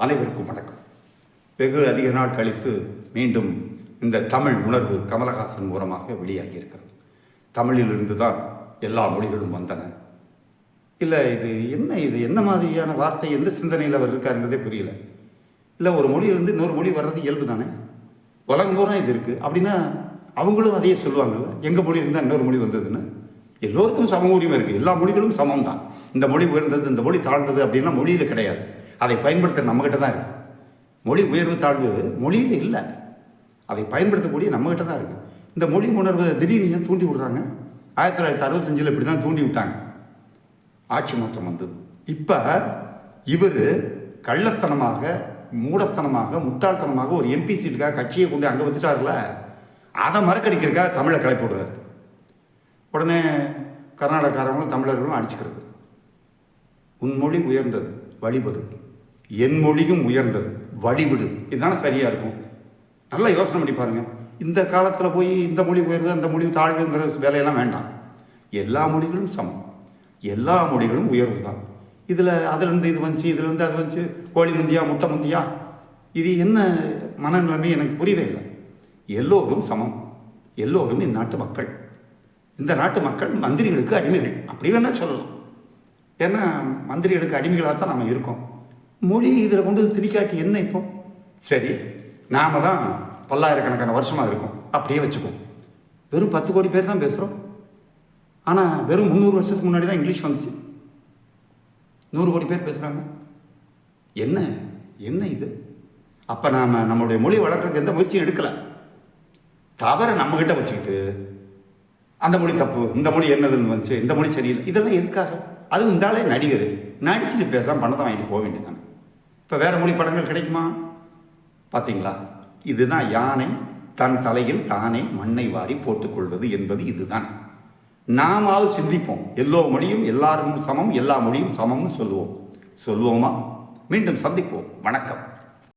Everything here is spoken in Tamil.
அனைவருக்கும் வணக்கம். வெகு அதிக நாள் கழித்து மீண்டும் இந்த தமிழ் உணர்வு கமலஹாசன் மூலமாக வெளியாகி இருக்கிறது. தமிழிலிருந்து தான் எல்லா மொழிகளும் வந்தன. இல்லை, இது என்ன மாதிரியான வார்த்தை, எந்த சிந்தனையில் அவர் இருக்காருங்கிறதே புரியல. இல்லை, ஒரு மொழியிலிருந்து இன்னொரு மொழி வர்றது இயல்பு தானே, உலகம் பூரா இது இருக்குது. அப்படின்னா அவங்களும் அதையே சொல்லுவாங்கல்ல, எங்கள் மொழி இருந்தால் இன்னொரு மொழி வந்ததுன்னு. எல்லோருக்கும் சம உரிமை இருக்குது, எல்லா மொழிகளும் சமம் தான். இந்த மொழி உயர்ந்தது, இந்த மொழி தாழ்ந்தது அப்படின்னா மொழியில் கிடையாது. அதை பயன்படுத்த நம்மகிட்ட தான் இருக்குது. மொழி உயர்வு தாழ்வு மொழியில் இல்லை, அதை பயன்படுத்தக்கூடிய நம்மகிட்ட தான் இருக்குது. இந்த மொழி உணர்வு திடீர்னு தூண்டி விடுறாங்க. 1965 இப்படி தான் தூண்டி விட்டாங்க. ஆட்சி மாற்றம் வந்தது. இப்போ இவர் கள்ளத்தனமாக, மூடத்தனமாக, முட்டாள்தனமாக ஒரு எம்பி சீட்டுக்காக கட்சியை கொண்டு அங்கே வச்சுட்டார்ல, அதை மறக்கடிக்கிறதுக்காக தமிழை கிளப்பி விடுறாரு. உடனே கர்நாடகாரங்களும் தமிழர்களும் அடிச்சுக்கிறது. உன் மொழி உயர்ந்தது, வழிபடு. என் மொழியும் உயர்ந்தது, வழிவிடு. இதுதானே சரியாக இருக்கும். நல்லா யோசனை பண்ணி பாருங்கள். இந்த காலத்தில் போய் இந்த மொழி உயர்வு, அந்த மொழி தாழ்வுங்கிற வேலையெல்லாம் வேண்டாம். எல்லா மொழிகளும் சமம், எல்லா மொழிகளும் உயர்வு தான். அதிலிருந்து இது வந்துச்சு, இதுலேருந்து அது வந்துச்சு, கோழி முந்தியா முட்டை முந்தியா, இது என்ன மனநிலைமை எனக்கு புரியவே இல்லை. எல்லோரும் சமம், எல்லோரும் இந்நாட்டு மக்கள். இந்த நாட்டு மக்கள் மந்திரிகளுக்கு அடிமைகள், அப்படி வேணால் சொல்லலாம். ஏன்னா மந்திரிகளுக்கு அடிமைகளாக தான் நம்ம இருக்கோம். மொழி இதில் கொண்டு திணிக்காட்டி என்ன இப்போ? சரி, நாம் தான் பல்லாயிரக்கணக்கான வருஷமாக இருக்கோம், அப்படியே வச்சுக்கோம். வெறும் 10 கோடி பேர் தான் பேசுகிறோம். ஆனால் வெறும் 300 வருஷத்துக்கு முன்னாடி தான் இங்கிலீஷ் வந்துச்சு. 100 கோடி பேர் பேசுகிறாங்க. என்ன இது? அப்போ நாம் நம்மளுடைய மொழி வளர்க்குறதுக்கு எந்த முயற்சியும் எடுக்கலை. தவறை நம்மக்கிட்ட வச்சுக்கிட்டு அந்த மொழி தப்பு, இந்த மொழி என்னதுன்னு வந்துச்சு, இந்த மொழி சரியில்லை, இதெல்லாம் எதுக்காக? அதுவும் இருந்தாலே நடிகர் நடிச்சுட்டு பேசாமல் பணத்தை வாங்கிட்டு போக வேண்டியதானே. இப்போ வேறு மொழி படங்கள் கிடைக்குமா? பார்த்தீங்களா? இதுதான் யானை தன் தலையில் தானே மண்ணை வாரி போட்டுக்கொள்வது என்பது இதுதான். நாமாவது சிந்திப்போம். எல்லோ மொழியும் எல்லாரும் சமம், எல்லா மொழியும் சமம்னு சொல்லுவோமா? மீண்டும் சந்திப்போம். வணக்கம்.